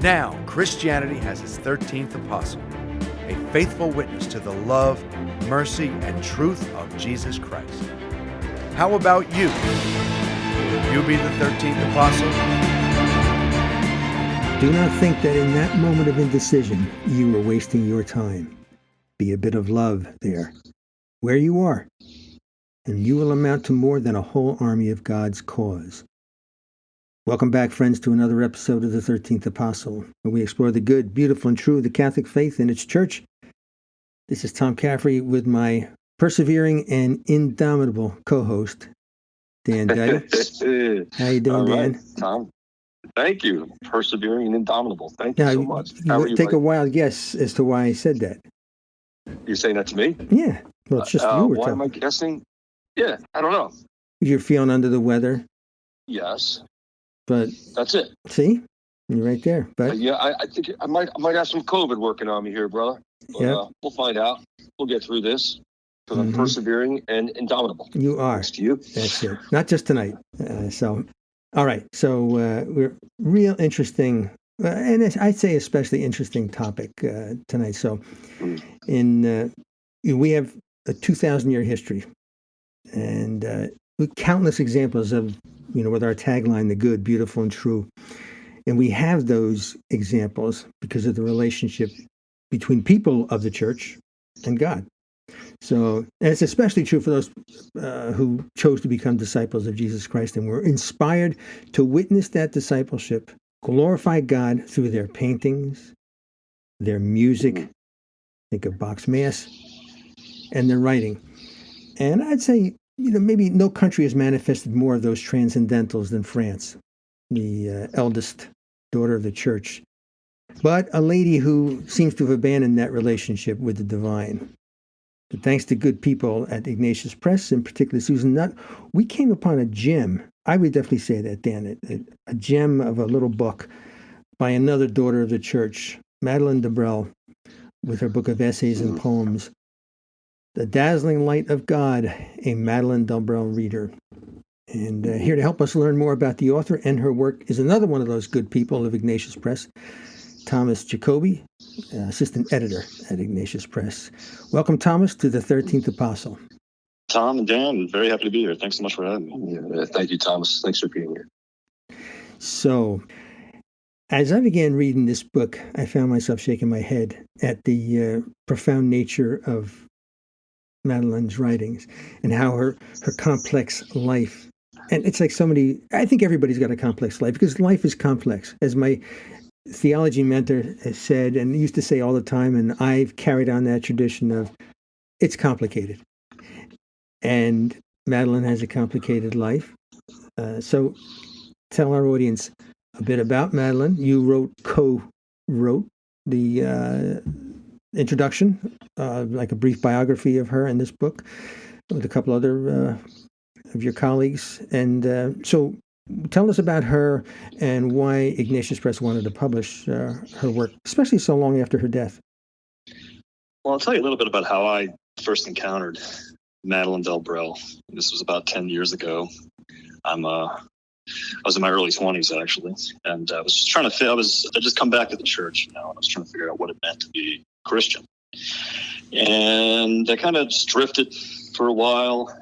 Now, Christianity has its 13th apostle, a faithful witness to the love, mercy, and truth of Jesus Christ. How about you? Will you be the 13th apostle? Do not think that in that moment of indecision, you are wasting your time. Be a bit of love there, where you are, and you will amount to more than a whole army of God's cause. Welcome back, friends, to another episode of the 13th Apostle, where we explore the good, beautiful, and true of the Catholic faith and its church. This is Tom Caffrey with my persevering and indomitable co-host, Dan Duddy. How you doing, right, Dan? Tom, thank you. Persevering and indomitable. Thank you Now, so much. How are you? Take a wild guess as to why I said that. You're saying that to me? Yeah. Well, it's just you were why talking. am I guessing? Yeah, I don't know. You're feeling under the weather. Yes. But that's it. See, you're right there. But yeah, I think I might have some COVID working on me here, brother. But, yeah, we'll find out. We'll get through this because I'm persevering and indomitable. You are. Thanks to you. That's it. Not just tonight. All right. So we're real interesting, and I'd say especially interesting topic tonight. So, we have a 2,000-year history, and with countless examples of, with our tagline, the good, beautiful, and true. And we have those examples because of the relationship between people of the church and God. So, and it's especially true for those who chose to become disciples of Jesus Christ and were inspired to witness that discipleship, glorify God through their paintings, their music, think of Bach's Mass, and their writing. And I'd say, maybe no country has manifested more of those transcendentals than France, the eldest daughter of the church, but a lady who seems to have abandoned that relationship with the divine. But thanks to good people at Ignatius Press, in particular Susan Nutt, we came upon a gem. I would definitely say that, Dan, a gem of a little book by another daughter of the church, Madeleine Delbrêl, with her book of essays and poems, The Dazzling Light of God, a Madeleine Delbrêl reader. And here to help us learn more about the author and her work is another one of those good people of Ignatius Press, Thomas Jacobi, assistant editor at Ignatius Press. Welcome, Thomas, to the 13th Apostle. Tom and Dan, very happy to be here. Thanks so much for having me. Yeah, thank you, Thomas. Thanks for being here. So, as I began reading this book, I found myself shaking my head at the profound nature of Madeleine's writings and how her complex life. And it's like I think everybody's got a complex life because life is complex. As my theology mentor has said and used to say all the time, and I've carried on that tradition of, it's complicated. And Madeleine has a complicated life. So tell our audience a bit about Madeleine. You co-wrote the introduction, like a brief biography of her in this book with a couple other of your colleagues. And so tell us about her and why Ignatius Press wanted to publish her work, especially so long after her death. Well, I'll tell you a little bit about how I first encountered Madeleine Delbrêl. This was about 10 years ago. I was in my early 20s, actually, and I was just trying to I just come back to the church, and I was trying to figure out what it meant to be Christian. And I kind of just drifted for a while,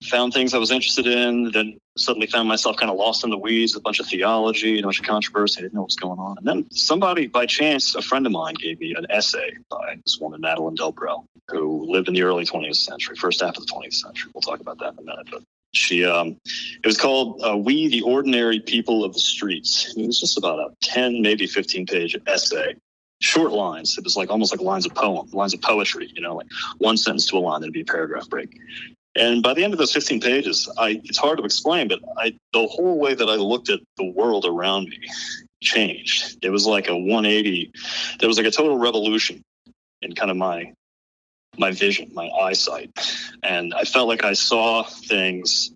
found things I was interested in, then suddenly found myself kind of lost in the weeds with a bunch of theology, a bunch of controversy. I didn't know what was going on. And then somebody, by chance, a friend of mine gave me an essay by this woman, Madeleine Delbrêl, who lived in the early 20th century, first half of the 20th century. We'll talk about that in a minute. But she, it was called We, the Ordinary People of the Streets. It was just about a 10, maybe 15-page essay. Short lines. It was like almost like lines of poetry, like one sentence to a line, there'd be a paragraph break. And by the end of those 15 pages, it's hard to explain, but the whole way that I looked at the world around me changed. It was like a 180. There was like a total revolution in kind of my vision, my eyesight. And I felt like I saw things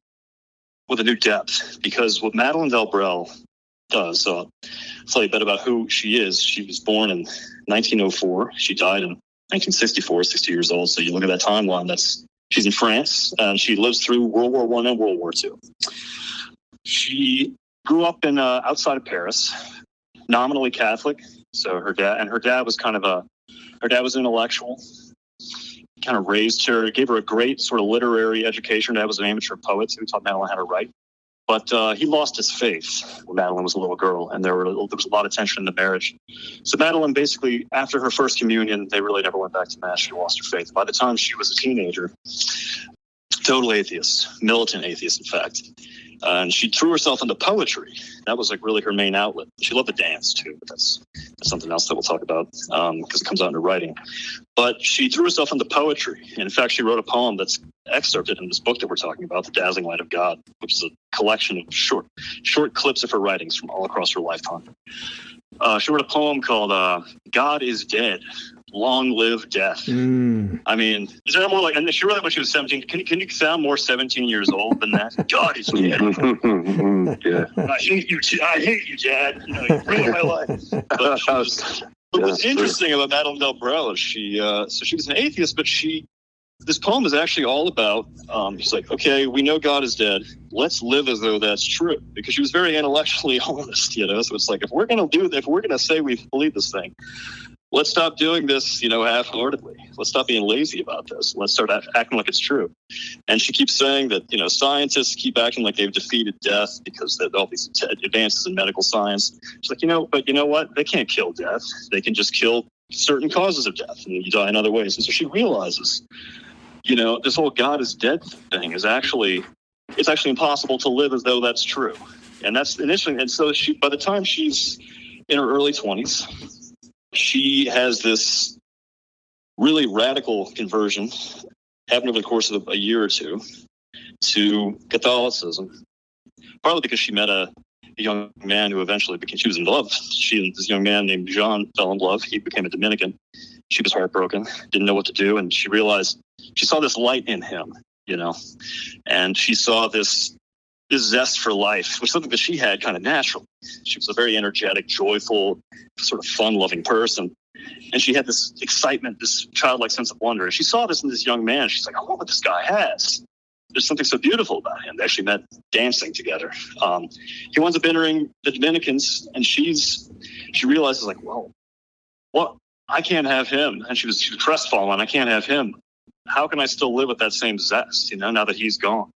with a new depth, because what Madeleine Delbrêl does, so I'll tell you a bit about who she is. She was born in 1904. She died in 1964, 60 years old. So you look at that timeline, that's She's in France, and she lives through World War I and World War II. She grew up in outside of Paris, nominally Catholic. So her dad was her dad was an intellectual, kind of raised her, gave her a great sort of literary education. Her dad was an amateur poet who taught Madeleine how to write. But he lost his faith when Madeleine was a little girl, and there was a lot of tension in the marriage. So Madeleine, basically, after her first communion, they really never went back to Mass. She lost her faith. By the time she was a teenager, total atheist, militant atheist, in fact. And she threw herself into poetry. That was like really her main outlet. She loved to dance too, but that's something else that we'll talk about because it comes out in her writing. But she threw herself into poetry. And in fact, she wrote a poem that's excerpted in this book that we're talking about, The Dazzling Light of God, which is a collection of short clips of her writings from all across her lifetime. She wrote a poem called God is Dead, Long Live Death. I mean, is there more like, and she wrote it when she was 17. Can you sound more 17 years old than that? God is dead. Yeah. I hate you, Dad. You know, you ruined my life. But what's interesting about Madeleine Delbrêl is she was an atheist, but this poem is actually all about, she's like, okay, we know God is dead. Let's live as though that's true. Because she was very intellectually honest, you know? So it's like, if we're going to say we believe this thing, let's stop doing this, half-heartedly. Let's stop being lazy about this. Let's start acting like it's true. And she keeps saying that, scientists keep acting like they've defeated death because of all these advances in medical science. She's like, but you know what? They can't kill death. They can just kill certain causes of death, and you die in other ways. And so she realizes, this whole God is dead thing it's actually impossible to live as though that's true. And that's initially, and so by the time she's in her early 20s, she has this really radical conversion, happened over the course of a year or two, to Catholicism, partly because she met a young man who eventually she was in love. She and this young man named Jean fell in love. He became a Dominican. She was heartbroken, didn't know what to do, and she saw this light in him, and she saw this zest for life, which was something that she had kind of natural. She was a very energetic, joyful, sort of fun-loving person. And she had this excitement, this childlike sense of wonder. And she saw this in this young man. She's like, I want what this guy has. There's something so beautiful about him. They actually met dancing together. He winds up entering the Dominicans, and she realizes, like, well, what? I can't have him. And she was crestfallen. I can't have him. How can I still live with that same zest, now that he's gone?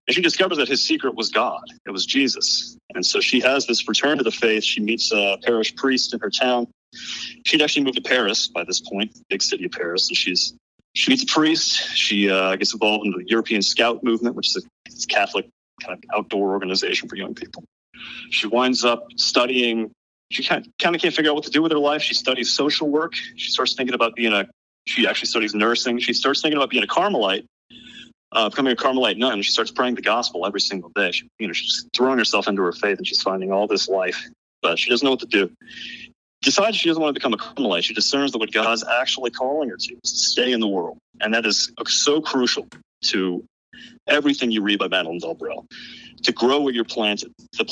And she discovers that his secret was God. It was Jesus. And so she has this return to the faith. She meets a parish priest in her town. She'd actually moved to Paris by this point, big city of Paris. And she meets a priest. She gets involved in the European Scout movement, which is a Catholic kind of outdoor organization for young people. She winds up studying. She kind of can't figure out what to do with her life. She studies social work. She starts thinking about she actually studies nursing. She starts thinking about being a Carmelite. Becoming a Carmelite nun. She starts praying the gospel every single day. She's throwing herself into her faith, and she's finding all this life, but she doesn't know what to do. Decides she doesn't want to become a Carmelite. She discerns that what God's actually calling her to is to stay in the world, and that is so crucial to everything you read by Madeleine Delbrêl. To grow where you're planted, the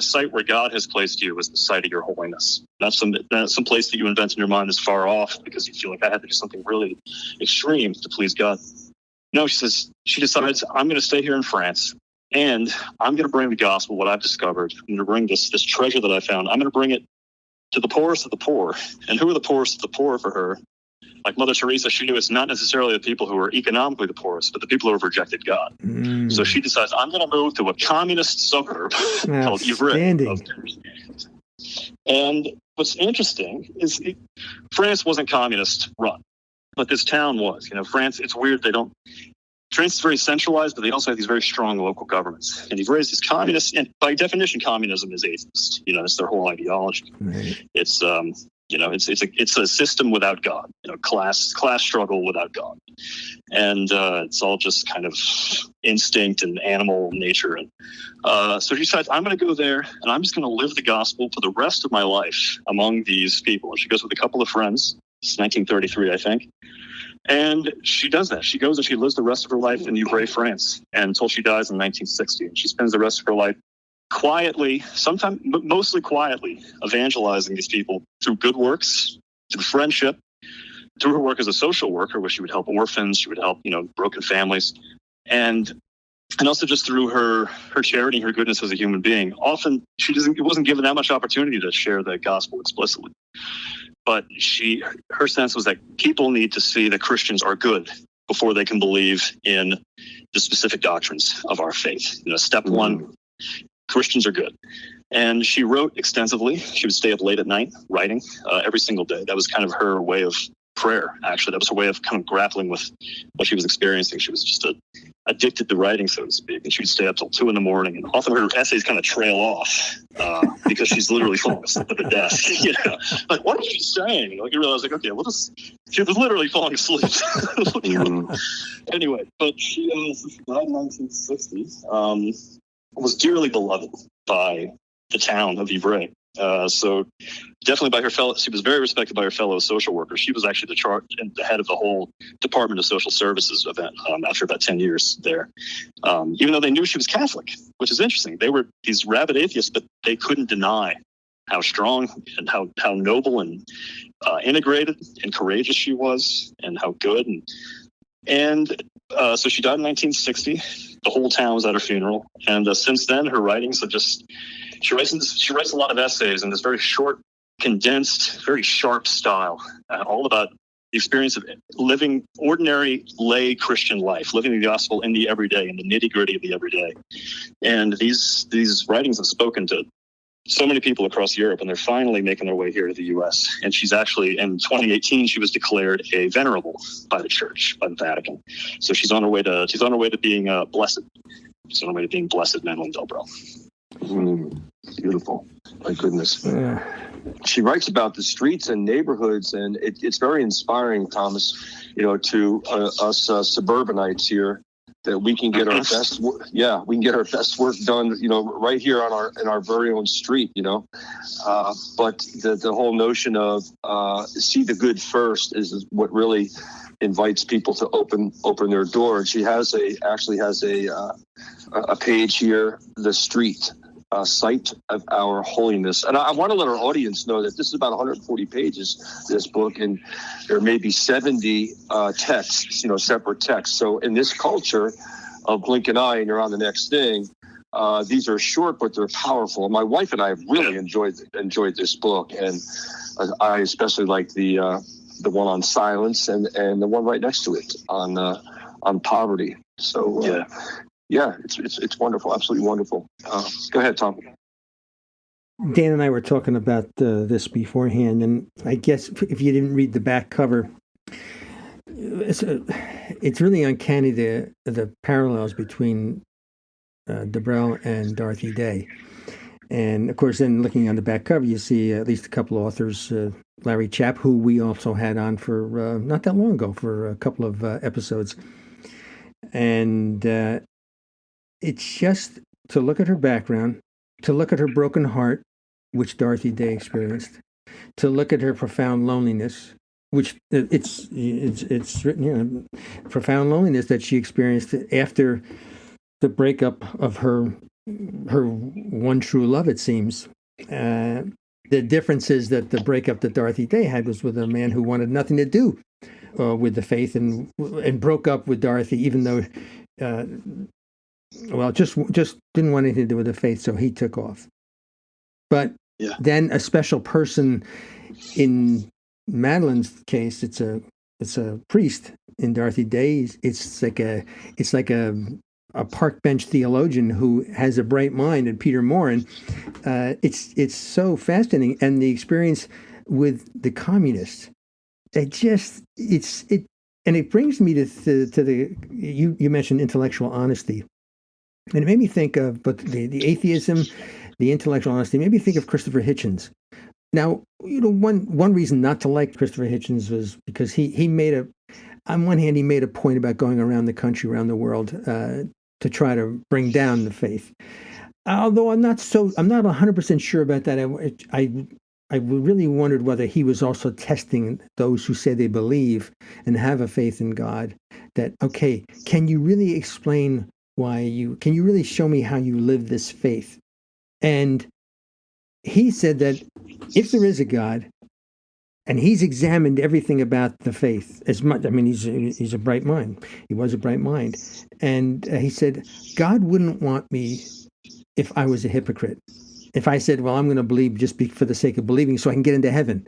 site where God has placed you is the site of your holiness. Not some place that you invent in your mind is far off because you feel like I had to do something really extreme to please God. No, she decides, I'm going to stay here in France, and I'm going to bring the gospel, what I've discovered. I'm going to bring this treasure that I found. I'm going to bring it to the poorest of the poor. And who are the poorest of the poor for her? Like Mother Teresa, she knew it's not necessarily the people who are economically the poorest, but the people who have rejected God. So she decides, I'm going to move to a communist suburb called Ivry. And what's interesting is France wasn't communist run, but this town was. France, it's weird. France is very centralized, but they also have these very strong local governments. And Ivry is communist, and by definition, communism is atheist. It's their whole ideology. Right. It's it's a system without God, class struggle without God. And it's all just kind of instinct and animal nature. And so she decides, I'm going to go there and I'm just going to live the gospel for the rest of my life among these people. And she goes with a couple of friends. It's 1933, I think. And she does that. She goes and she lives the rest of her life in Ivry, France, and until she dies in 1960. And she spends the rest of her life quietly, sometimes mostly quietly, evangelizing these people through good works, through friendship, through her work as a social worker, where she would help orphans, she would help, broken families, and also just through her charity, her goodness as a human being. Often it wasn't given that much opportunity to share the gospel explicitly. But her sense was that people need to see that Christians are good before they can believe in the specific doctrines of our faith. Step one, Christians are good. And she wrote extensively. She would stay up late at night writing every single day. That was kind of her way of prayer, actually. That was her way of kind of grappling with what she was experiencing. She was just addicted to writing, so to speak. And she would stay up till 2 a.m. And often her essays kind of trail off because she's literally falling asleep at the desk. Like, what is she saying? You realize, okay, she was literally falling asleep. Anyway, but she died in 1960. Was dearly beloved by the town of Ivry. So definitely by her she was very respected by her fellow social workers. She was actually the head of the whole Department of Social Services event after about 10 years there. Even though they knew she was Catholic, which is interesting. They were these rabid atheists, but they couldn't deny how strong and how noble and integrated and courageous she was, and how good. And so she died in 1960. The whole town was at her funeral. And since then, her writings have she writes a lot of essays in this very short, condensed, very sharp style, all about the experience of living ordinary lay Christian life, living the gospel in the everyday, in the nitty-gritty of the everyday. And these writings have spoken to so many people across Europe, and they're finally making their way here to the U.S. And she's actually, in 2018, she was declared a venerable by the Church, by the Vatican. So she's on her way to being blessed. She's on her way to being blessed, Madeleine Delbrêl. Beautiful. My goodness. She writes about the streets and neighborhoods, and it's very inspiring, Thomas, to us suburbanites here, that we can get our best we can get our best work done, right here in our very own street, but the whole notion of see the good first is what really invites people to open their door. She actually has a page here, The Street, Site of Our Holiness. And I want to let our audience know that this is about 140 pages, this book, and there may be 70 texts, separate texts. So in this culture of blink an eye and you're on the next thing, these are short, but they're powerful. My wife and I have really enjoyed this book, and I especially like the one on silence and the one right next to it on poverty. So yeah, it's wonderful, absolutely wonderful. Go ahead, Tom. Dan and I were talking about this beforehand, and I guess if you didn't read the back cover, it's really uncanny the parallels between Delbrêl and Dorothy Day. And of course, then looking on the back cover, you see at least a couple authors, Larry Chapp, who we also had on for not that long ago for a couple of episodes. And it's just to look at her background, to look at her broken heart, which Dorothy Day experienced, to look at her profound loneliness, which it's written, profound loneliness that she experienced after the breakup of her one true love, it seems. The difference is that the breakup that Dorothy Day had was with a man who wanted nothing to do with the faith, and broke up with Dorothy, even though, just didn't want anything to do with the faith, so he took off. But then a special person, in Madeleine's case, it's a priest. In Dorothy Day's, it's like a park bench theologian who has a bright mind, and Peter Morin. It's so fascinating, and the experience with the communists. It brings me to the you mentioned intellectual honesty, and it made me think of the atheism, the intellectual honesty. Made me think of Christopher Hitchens. Now, one reason not to like Christopher Hitchens was because he made on one hand he made a point about going around the country, around the world, to try to bring down the faith. Although I'm not 100% sure about that. I really wondered whether he was also testing those who say they believe and have a faith in God. That, okay, can you really explain can you really show me how you live this faith? And he said that if there is a God, And he's examined everything about the faith as much. I mean, he's a bright mind. He was a bright mind. And he said, God wouldn't want me if I was a hypocrite. If I said, well, I'm going to believe just for the sake of believing so I can get into heaven.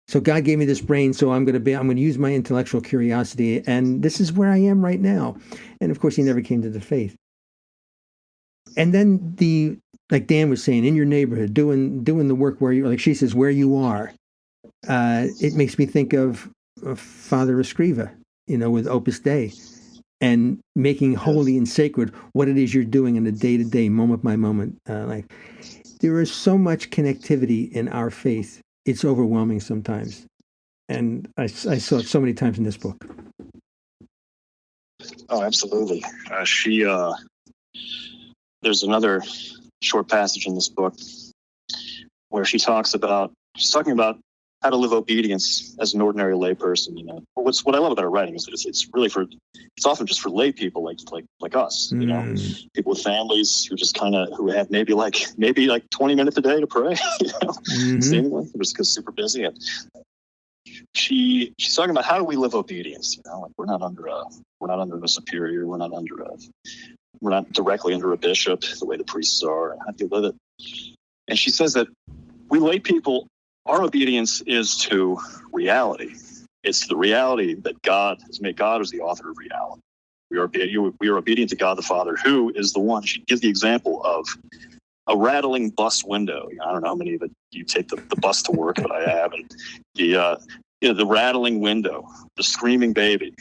So God gave me this brain, so I'm going to use my intellectual curiosity. And this is where I am right now. And of course, he never came to the faith. And then like Dan was saying, in your neighborhood, doing the work where you, like she says, where you are. It makes me think of Father Escriva, with Opus Dei, and making holy and sacred what it is you're doing in a day-to-day, moment by moment life. There is so much connectivity in our faith. It's overwhelming sometimes. And I saw it so many times in this book. Oh, absolutely. There's another short passage in this book where she's talking about how to live obedience as an ordinary layperson. What I love about her writing is that it's often just for lay people like us. People with families who have maybe like 20 minutes a day to pray. Seemingly, just because super busy. And she's talking about how do we live obedience. We're not under a superior. We're not directly under a bishop the way the priests are. How do you live it? And she says that we lay people, our obedience is to reality. It's the reality that God has made. God is the author of reality. We are obedient to God the Father, who is the one. She gives the example of a rattling bus window. I don't know how many of you take the bus to work, but I have. And the rattling window, the screaming baby.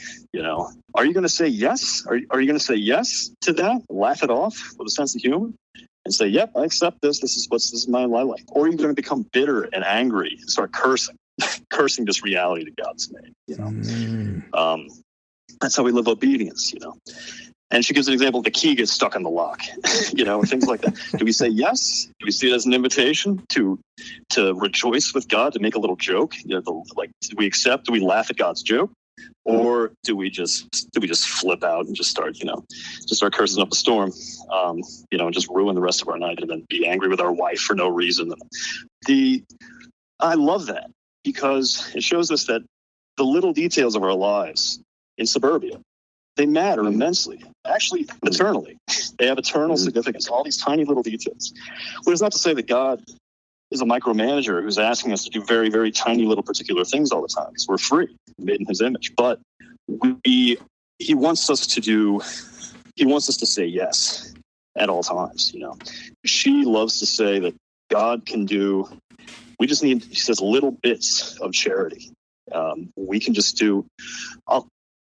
Are you going to say yes? Are you going to say yes to that? Laugh it off with a sense of humor? And say, yep, I accept this. This is my life. Or are you going to become bitter and angry and start cursing this reality that God's made? That's how we live obedience. And she gives an example: the key gets stuck in the lock. Things like that. Do we say yes? Do we see it as an invitation to rejoice with God, to make a little joke? Do we accept? Do we laugh at God's joke? Or do we just flip out and just start cursing up a storm, and just ruin the rest of our night and then be angry with our wife for no reason? I love that because it shows us that the little details of our lives in suburbia, they matter immensely, actually eternally. They have eternal significance, all these tiny little details. Which is not to say that God is a micromanager who's asking us to do very, very tiny little particular things all the time, because we're free, made in his image. But he wants us to say yes at all times. She loves to say that God can do, we just need, she says, little bits of charity. We can just do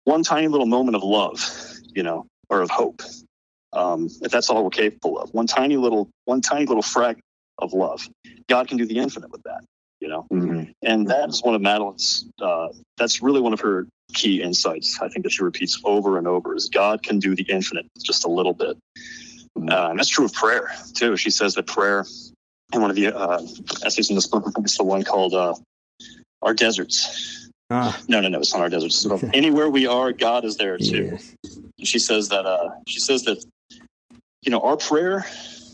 one tiny little moment of love, or of hope. If that's all we're capable of, one tiny little fragment of love, God can do the infinite with that, And that is one of Madeleine's, that's really one of her key insights, I think, that she repeats over and over, is God can do the infinite just a little bit. And that's true of prayer, too. She says that prayer, in one of the essays in this book, I think it's the one called Our Deserts. No, it's not Our Deserts. So anywhere we are, God is there, too. Yes. And she says that, our prayer,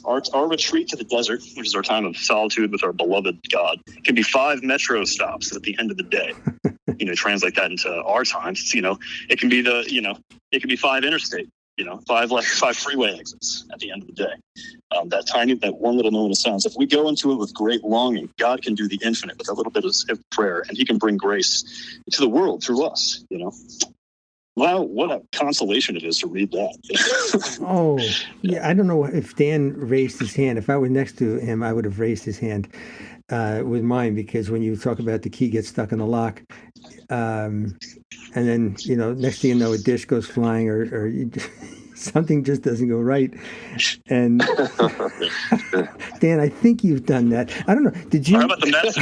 our retreat to the desert, which is our time of solitude with our beloved God, can be 5 metro stops at the end of the day. Translate that into our times. It can be it can be 5 interstate, 5 freeway exits at the end of the day. That one little moment of silence. If we go into it with great longing, God can do the infinite with a little bit of prayer, and he can bring grace to the world through us, Wow, what a consolation it is to read that. Oh, yeah. I don't know if Dan raised his hand. If I were next to him, I would have raised his hand with mine, because when you talk about the key gets stuck in the lock, and then, next thing you know, a dish goes flying or something just doesn't go right. And Dan, I think you've done that. I don't know. Did you? How about the mess?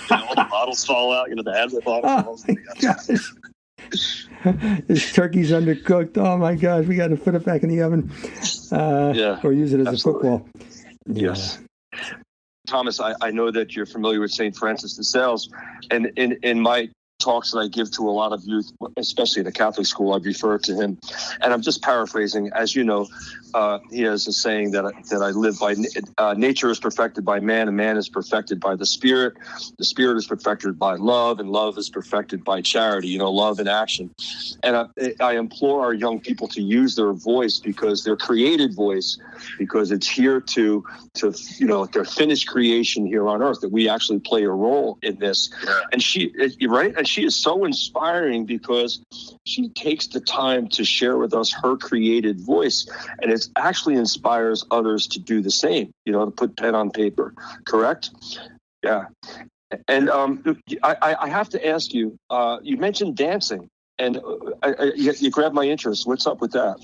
All the bottles fall out, the Advil bottles. Oh, my gosh. This turkey's undercooked. Oh my gosh, we got to put it back in the oven, or use it as a football. Yes, Thomas, I know that you're familiar with St. Francis de Sales, and in my talks that I give to a lot of youth, especially at a Catholic school, I refer to him. And I'm just paraphrasing. As you know, he has a saying that I live by, nature is perfected by man, and man is perfected by the Spirit. The Spirit is perfected by love, and love is perfected by charity, love in action. And I implore our young people to use their voice, because their created voice, because it's here to their finished creation here on earth, that we actually play a role in this. And you're right. And she is so inspiring, because she takes the time to share with us her created voice, and it actually inspires others to do the same, to put pen on paper. Correct? Yeah. And I have to ask you, you mentioned dancing, and you grabbed my interest. What's up with that?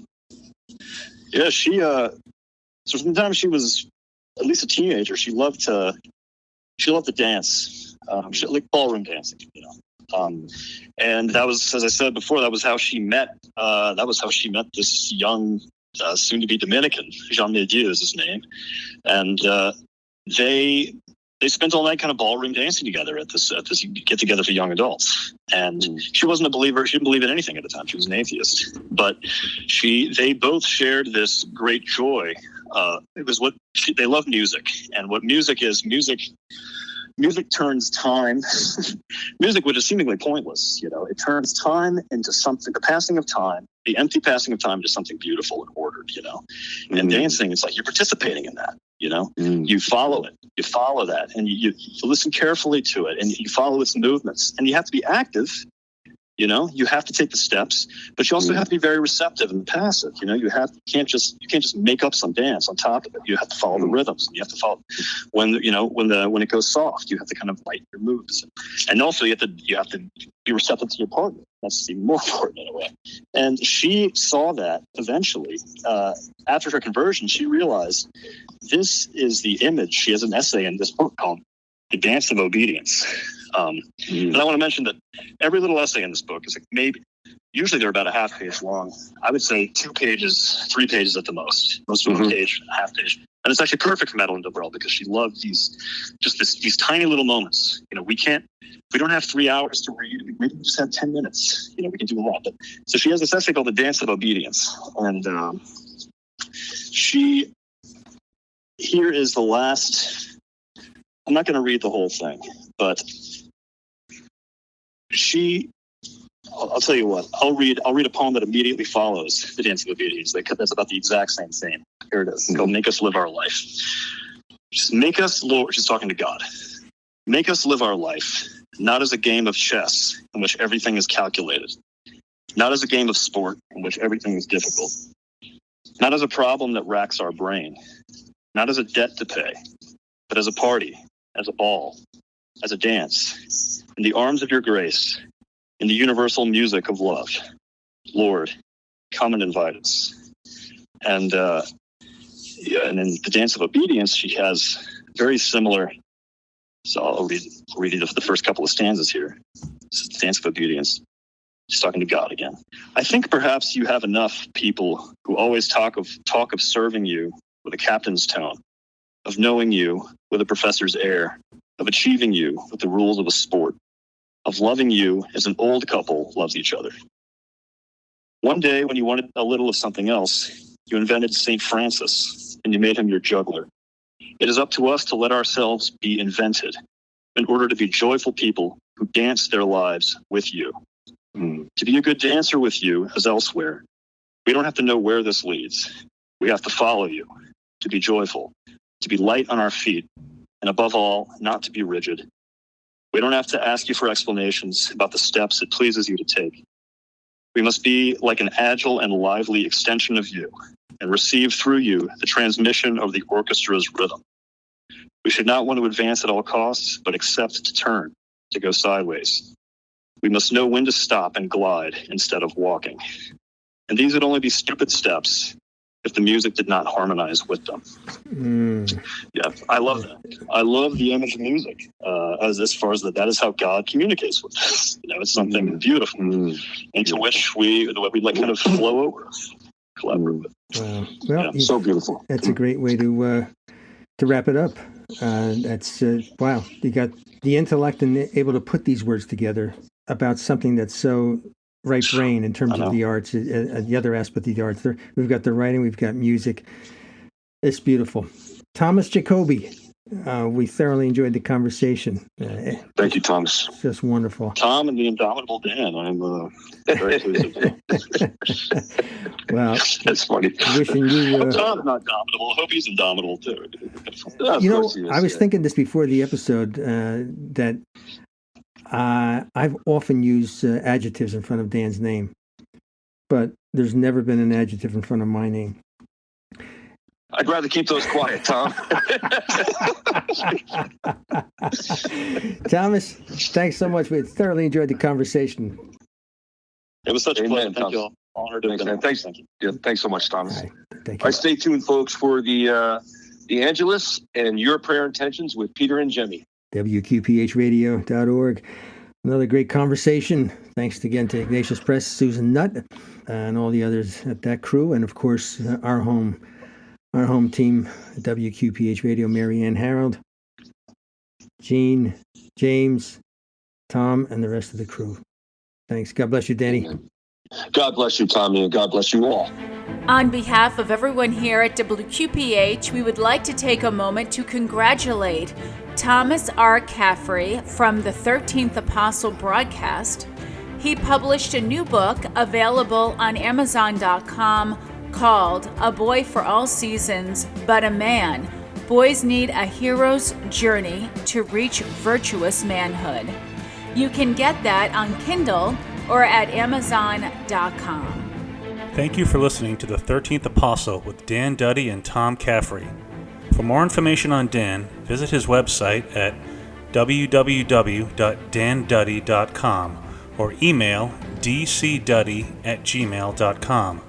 Yeah, so from the time she was at least a teenager, she loved to dance. She liked ballroom dancing, and that was, as I said before, that was how she met this young, soon-to-be Dominican. Jean Medieu is his name, and they spent all night kind of ballroom dancing together at this get together for young adults. And she wasn't a believer. She didn't believe in anything at the time. She was an atheist. But they both shared this great joy. It was they love music, and what music is. Music turns time. Music, which is seemingly pointless, it turns time into something. The passing of time, the empty passing of time, into something beautiful and ordered. And dancing, it's like you're participating in that. You follow it. You follow that, and you listen carefully to it, and you follow its movements. And you have to be active. You have to take the steps, but you also have to be very receptive and passive. You can't just make up some dance on top of it. You have to follow the rhythms. You have to follow when it goes soft. You have to kind of lighten your moves, and also you have to be receptive to your partner. That's even more important in a way. And she saw that eventually. After her conversion, she realized this is the image. She has an essay in this book called "The Dance of Obedience." And I want to mention that every little essay in this book is usually they're about a half page long. I would say 2 pages, 3 pages at the most. Most of them a page, a half page. And it's actually perfect for Madeleine Delbrêl, because she loved these tiny little moments. We don't have 3 hours to read. We can just have 10 minutes. We can do a lot. So she has this essay called "The Dance of Obedience." And here is the last. I'm not going to read the whole thing, but I'll tell you what. I'll read a poem that immediately follows "The Dance of Obedience." That's about the exact same thing. Here it is. It's called "Make Us Live Our Life." Just make us, Lord. She's talking to God. Make us live our life, not as a game of chess in which everything is calculated, not as a game of sport in which everything is difficult, not as a problem that racks our brain, not as a debt to pay, but as a party, as a ball, as a dance, in the arms of your grace, in the universal music of love. Lord, come and invite us. And in The Dance of Obedience, she has very similar. So I'll read you the first couple of stanzas here. This is The Dance of Obedience. She's talking to God again. I think perhaps you have enough people who always talk of serving you with a captain's tone, of knowing you with a professor's air, of achieving you with the rules of a sport, of loving you as an old couple loves each other. One day, when you wanted a little of something else, you invented St. Francis, and you made him your juggler. It is up to us to let ourselves be invented in order to be joyful people who dance their lives with you. To be a good dancer with you, as elsewhere, we don't have to know where this leads. We have to follow you, to be joyful, to be light on our feet, and above all, not to be rigid. We don't have to ask you for explanations about the steps it pleases you to take. We must be like an agile and lively extension of you, and receive through you the transmission of the orchestra's rhythm. We should not want to advance at all costs, but accept to turn, to go sideways. We must know when to stop and glide instead of walking. And these would only be stupid steps if the music did not harmonize with them. Yeah, I love that. I love the image of music as far as that is how God communicates with us. It's something beautiful into which we like kind of flow over, collaborate with. Well, yeah, so beautiful. That's a great way to wrap it up. That's wow. You got the intellect and able to put these words together about something that's so right brain in terms of the arts, the other aspect of the arts. We've got the writing, we've got music. It's beautiful. Thomas Jacobi, we thoroughly enjoyed the conversation. Thank you, Thomas. It's just wonderful. Tom and the indomitable Dan. I'm very pleased with you. Well, that's funny. Wishing you. Tom's not indomitable. I hope he's indomitable too. I was thinking this before the episode that I've often used adjectives in front of Dan's name, but there's never been an adjective in front of my name. I'd rather keep those quiet, Tom. Thomas, thanks so much. We thoroughly enjoyed the conversation. It was such a pleasure. Thank you all. Honored to have been. Thanks. Yeah, thanks so much, Thomas. All right, thank you. All right, stay tuned, folks, for the Angelus and your prayer intentions with Peter and Jemmy. WQPHradio.org. Another great conversation. Thanks again to Ignatius Press, Susan Nutt, and all the others at that crew, and of course our home team, WQPH Radio, Mary Ann Harold, Gene, James, Tom, and the rest of the crew. Thanks. God bless you, Danny. Amen. God bless you, Tommy, and God bless you all. On behalf of everyone here at WQPH, we would like to take a moment to congratulate Thomas R. Caffrey from the 13th Apostle broadcast. He published a new book available on Amazon.com called A Boy for All Seasons, But a Man. Boys Need a Hero's Journey to Reach Virtuous Manhood. You can get that on Kindle or at Amazon.com. Thank you for listening to the 13th Apostle with Dan Duddy and Tom Caffrey. For more information on Dan, visit his website at www.danduddy.com or email dcduddy@gmail.com.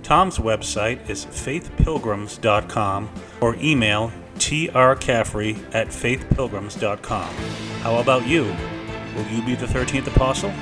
Tom's website is faithpilgrims.com or email trcaffrey@faithpilgrims.com. How about you? Will you be the 13th Apostle?